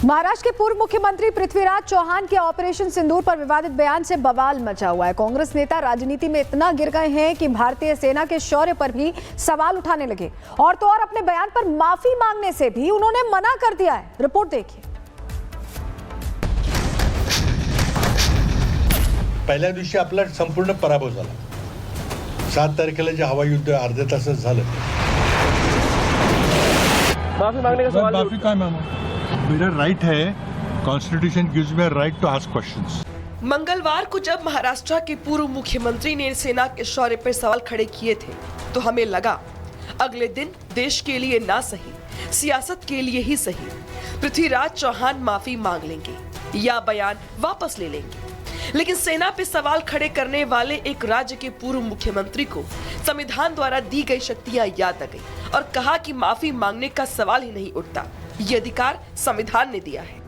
महाराष्ट्र के पूर्व मुख्यमंत्री पृथ्वीराज चौहान के ऑपरेशन सिंदूर पर विवादित बयान से बवाल मचा हुआ है। कांग्रेस नेता राजनीति में इतना गिर गए हैं कि भारतीय सेना के शौर्य पर भी सवाल उठाने लगे और तो और अपने बयान पर माफी मांगने से भी उन्होंने मना कर दिया है। रिपोर्ट देखिए। पहिल्या दिवशी आपला संपूर्ण पराभव झाला। 7 तारखेला जे हवाई युद्ध अर्ध्या तासात झालं, माफी मांगने का सवाल माफी का मांगू? मेरा राइट है, constitution gives me right to ask questions. मंगलवार को जब महाराष्ट्र के पूर्व मुख्यमंत्री ने सेना के शौर्य पर सवाल खड़े किए थे तो हमें लगा अगले दिन देश के लिए ना सही, सियासत के लिए ही सही, पृथ्वीराज चौहान माफी मांग लेंगे या बयान वापस ले लेंगे। लेकिन सेना पे सवाल खड़े करने वाले एक राज्य के पूर्व मुख्यमंत्री को संविधान द्वारा दी गई शक्तियां याद आ गई और कहा कि माफी मांगने का सवाल ही नहीं उठता, ये अधिकार संविधान ने दिया है।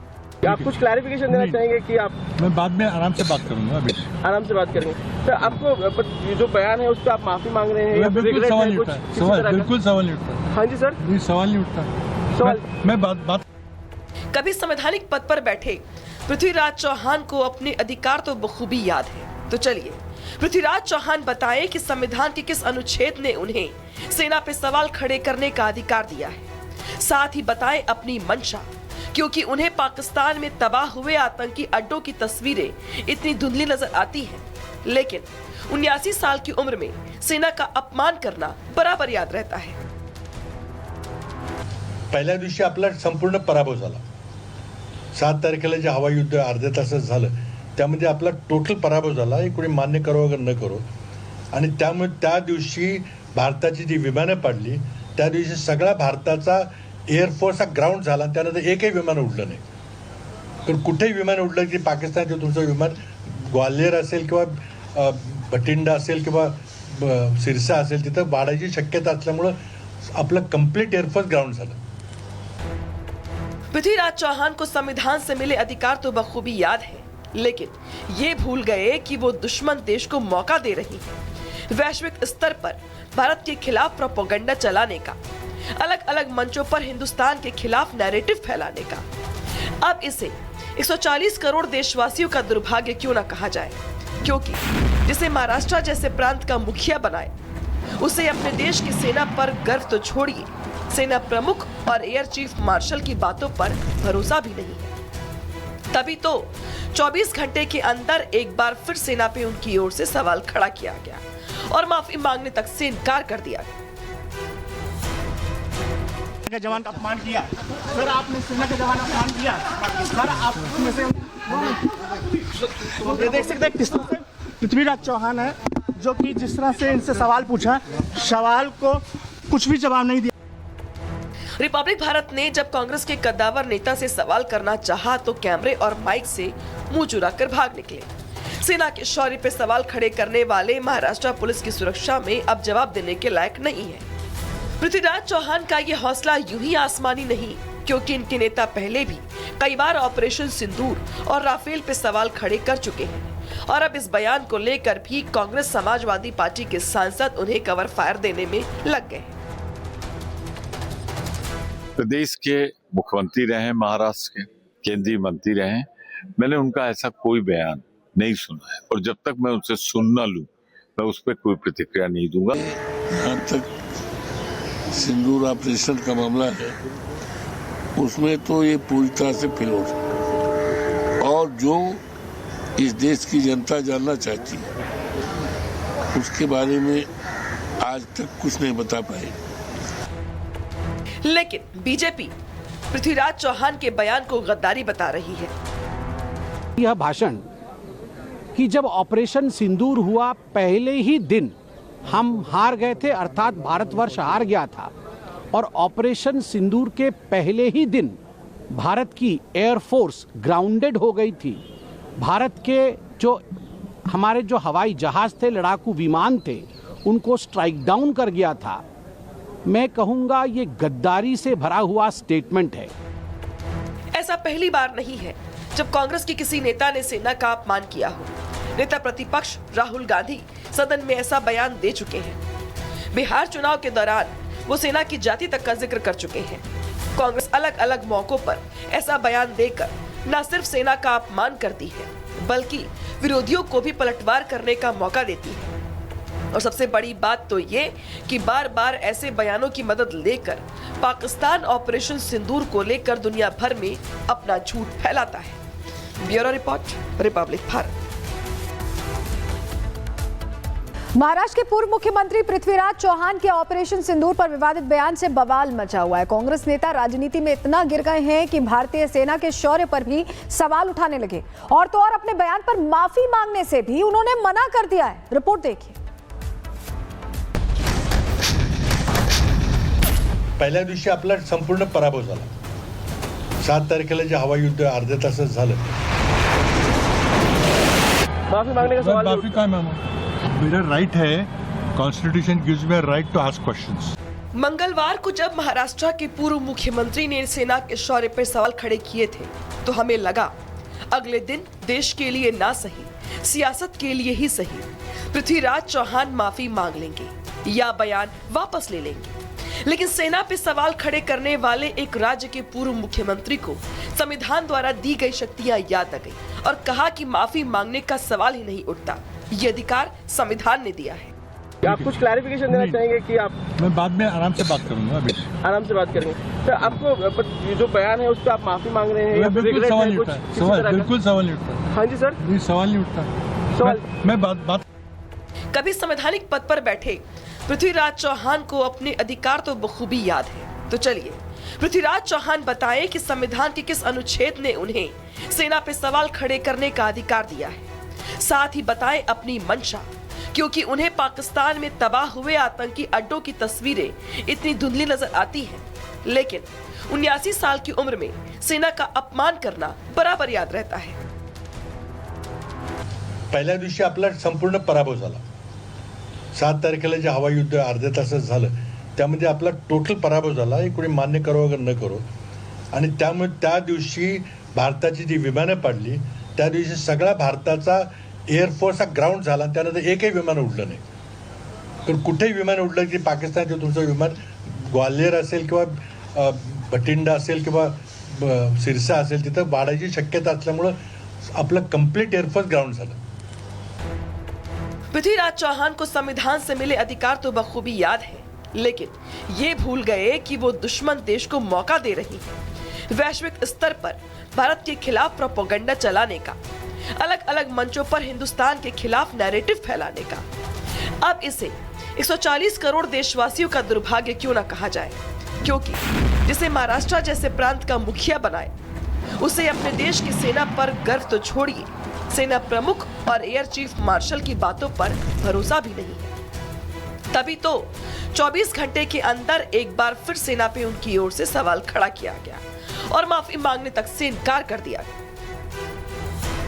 आप कुछ क्लैरिफिकेशन देना चाहेंगे कि आप? मैं बाद में आराम से बात करूंगा। अभी आराम से बात करेंगे। तो आपको ये जो बयान है उस पर आप माफी मांग रहे हैं या बिल्कुल सवाल नहीं उठता, बिल्कुल सवाल नहीं उठता। हाँ जी सर, नहीं सवाल नहीं उठता। सवाल मैं बात कभी संवैधानिक पद पर बैठे पृथ्वीराज चौहान को अपने अधिकार तो बखूबी याद है। तो चलिए पृथ्वीराज चौहान बताएं कि संविधान के किस अनुच्छेद ने उन्हें सेना पे सवाल खड़े करने का अधिकार दिया है। साथ ही बताएं अपनी मंशा, क्योंकि उन्हें पाकिस्तान में तबाह हुए आतंकी अड्डों की तस्वीरें इतनी धुंधली नजर आती हैं, लेकिन 79 साल की उम्र में सेना का अपमान करना बराबर याद रहता है। पहिल्या दिवशी आपला संपूर्ण पराभव झाला। 7 तारखेला जे हवाई युद्ध अर्ध्या तासात झालं, त्यामध्ये आपला टोटल पराभव झाला, हे कोणी मान्य करो अगर न करो। आणि त्यामुळे त्या दिवशी भारताची जी विमानं पडली, त्या दिवशी सगळा भारताचा एअरफोर्स हा ग्राउंड झाला। त्यानंतर एकही विमान उडलं नाही। तर कुठेही विमान उडलं की पाकिस्तानचं तुमचं विमान ग्वाल्हेर असेल किंवा भटिंडा असेल किंवा सिरसा असेल, तिथं वाढायची शक्यता असल्यामुळं आपलं कंप्लीट एअरफोर्स ग्राउंड झालं। पृथ्वीराज चौहान को संविधान से मिले अधिकार तो बखूबी याद है, लेकिन ये भूल गए कि वो दुश्मन देश को मौका दे रही है वैश्विक स्तर पर भारत के खिलाफ प्रोपेगेंडा चलाने का, अलग अलग मंचों पर हिंदुस्तान के खिलाफ नैरेटिव फैलाने का। अब इसे 140 करोड़ देशवासियों का दुर्भाग्य क्यों ना कहा जाए, क्योंकि जिसे महाराष्ट्र जैसे प्रांत का मुखिया बनाए उसे अपने देश की सेना पर गर्व तो छोड़िए, सेना प्रमुख और एयर चीफ मार्शल की बातों पर भरोसा भी नहीं है। तभी तो 24 घंटे के अंदर एक बार फिर सेना पे उनकी ओर से सवाल खड़ा किया गया और माफी मांगने तक से इनकार कर दिया गया। जवान का अपमान किया सर, आपने सेना के जवान का अपमान किया सर। आप में से ये देख सकते हैं किस तरह से पृथ्वीराज चौहान है, जो कि जिस तरह से इनसे सवाल पूछा, सवाल को कुछ भी जवाब नहीं दिया। रिपब्लिक भारत ने जब कांग्रेस के कद्दावर नेता से सवाल करना चाहा तो कैमरे और माइक से मुंह चुरा कर भाग निकले। सेना के शौर्य पे सवाल खड़े करने वाले महाराष्ट्र पुलिस की सुरक्षा में अब जवाब देने के लायक नहीं है। पृथ्वीराज चौहान का ये हौसला यूं ही आसमानी नहीं, क्योंकि इनके नेता पहले भी कई बार ऑपरेशन सिंदूर और राफेल पे सवाल खड़े कर चुके हैं और अब इस बयान को लेकर भी कांग्रेस समाजवादी पार्टी के सांसद उन्हें कवर फायर देने में लग गए। प्रदेश के मुख्यमंत्री रहे, महाराष्ट्र के केंद्रीय मंत्री रहे, मैंने उनका ऐसा कोई बयान नहीं सुना है और जब तक मैं उनसे सुन न लूं मैं उस पर कोई प्रतिक्रिया नहीं दूंगा। जहाँ तक सिंदूर ऑपरेशन का मामला है, उसमें तो ये पूरी तरह से फेल हो गया और जो इस देश की जनता जानना चाहती है उसके बारे में आज तक कुछ नहीं बता पाए। लेकिन बीजेपी पृथ्वीराज चौहान के बयान को गद्दारी बता रही है। यह भाषण कि जब ऑपरेशन सिंदूर हुआ पहले ही दिन हम हार गए थे, अर्थात भारतवर्ष हार गया था, और ऑपरेशन सिंदूर के पहले ही दिन भारत की एयरफोर्स ग्राउंडेड हो गई थी। भारत के हमारे जो हवाई जहाज थे, लड़ाकू विमान थे, उनको स्ट्राइक डाउन कर गया था। मैं कहूंगा ये गद्दारी से भरा हुआ स्टेटमेंट है। ऐसा पहली बार नहीं है जब कांग्रेस के किसी नेता ने सेना का अपमान किया हो। नेता प्रतिपक्ष राहुल गांधी सदन में ऐसा बयान दे चुके हैं। बिहार चुनाव के दौरान वो सेना की जाति तक का जिक्र कर चुके हैं। कांग्रेस अलग अलग मौकों पर ऐसा बयान देकर न सिर्फ सेना का अपमान करती है, बल्कि विरोधियों को भी पलटवार करने का मौका देती है। और सबसे बड़ी बात तो ये कि बार बार ऐसे बयानों की मदद लेकर पाकिस्तान ऑपरेशन सिंदूर को लेकर दुनिया भर में अपना झूठ फैलाता है। Bureau report, Republic Bharat. Maharashtra के पूर्व मुख्यमंत्री पृथ्वीराज चौहान के ऑपरेशन सिंदूर पर विवादित बयान से बवाल मचा हुआ है। कांग्रेस नेता राजनीति में इतना गिर गए हैं कि भारतीय सेना के शौर्य पर भी सवाल उठाने लगे, और तो और अपने बयान पर माफी मांगने से भी उन्होंने मना कर दिया है। रिपोर्ट देखिए। पहिल्या दिवशी आपला संपूर्ण पराभव झाला। 7 तारखेला जे हवाई युद्ध अर्ध्या तासात झालं, माफी मांगने का सवाल माफी काय मांगू? मेरा राइट है, constitution gives me right to ask questions. मंगलवार को जब महाराष्ट्र के पूर्व मुख्यमंत्री ने सेना के शौर्य पर सवाल खड़े किए थे, तो हमें लगा अगले दिन देश के लिए ना सही, सियासत के लिए ही सही, पृथ्वीराज चौहान माफी मांग लेंगे या बयान वापस ले लेंगे। लेकिन सेना पे सवाल खड़े करने वाले एक राज्य के पूर्व मुख्यमंत्री को संविधान द्वारा दी गई शक्तियां याद आ गई और कहा कि माफी मांगने का सवाल ही नहीं उठता, ये अधिकार संविधान ने दिया है। आप कुछ क्लैरिफिकेशन देना चाहेंगे कि आप? मैं बाद में आराम से बात करूंगा, अभी आराम से बात करेंगे। तो आपको ये जो बयान है उस पर आप माफी मांग रहे हैं या फिर बिल्कुल regret सवाल है नहीं कुछ उठता, किसी सवाल तरह का? बिल्कुल सवाल नहीं उठता। हाँ जी सर, नहीं सवाल नहीं उठता। सवाल मैं बात कभी संवैधानिक पद पर बैठे पृथ्वीराज चौहान को अपने अधिकार तो बखूबी याद है। तो चलिए पृथ्वीराज चौहान बताएं कि संविधान के किस अनुच्छेद ने उन्हें सेना पे सवाल खड़े करने का अधिकार दिया है। साथ ही बताएं अपनी मंशा, क्योंकि उन्हें पाकिस्तान में तबाह हुए आतंकी अड्डों की तस्वीरें इतनी धुंधली नजर आती हैं, लेकिन 79 साल की उम्र में सेना का अपमान करना बराबर याद रहता है। पहिल्या दिवशी आपला संपूर्ण पराभव झाला। 7 तारखेला जे हवाई युद्ध अर्ध्या तासात झालं, त्यामध्ये आपला टोटल पराभव झाला, हे कोणी मान्य करो अगर न करो। आणि त्यामुळे त्या दिवशी भारताची जी विमानं पाडली, त्या दिवशी सगळा भारताचा एअरफोर्स हा ग्राउंड झाला, त्यानंतर एकही विमान उडलं नाही। तर कुठेही विमान उडलं की पाकिस्तानचं तुमचं विमान ग्वाल्हेर असेल किंवा भटिंडा असेल किंवा सिरसा असेल, तिथं वाढायची शक्यता असल्यामुळं आपलं कंप्लीट एअरफोर्स ग्राउंड झालं। पृथ्वीराज चौहान को संविधान से मिले अधिकार तो बखूबी याद है, लेकिन ये भूल गए कि वो दुश्मन देश को मौका दे रही है। वैश्विक स्तर पर भारत के खिलाफ प्रोपेगेंडा चलाने का, अलग अलग मंचों पर हिंदुस्तान के खिलाफ नैरेटिव फैलाने का। अब इसे 140 करोड़ देशवासियों का दुर्भाग्य क्यों ना कहा जाए, क्योंकि जिसे महाराष्ट्र जैसे प्रांत का मुखिया बनाए, उसे अपने देश की सेना पर गर्व तो छोड़िए, सेना प्रमुख और एयर चीफ मार्शल की बातों पर भरोसा भी नहीं है। तभी तो 24 घंटे के अंदर एक बार फिर सेना पे उनकी ओर से सवाल खड़ा किया गया और माफी मांगने तक से इनकार कर दिया गया।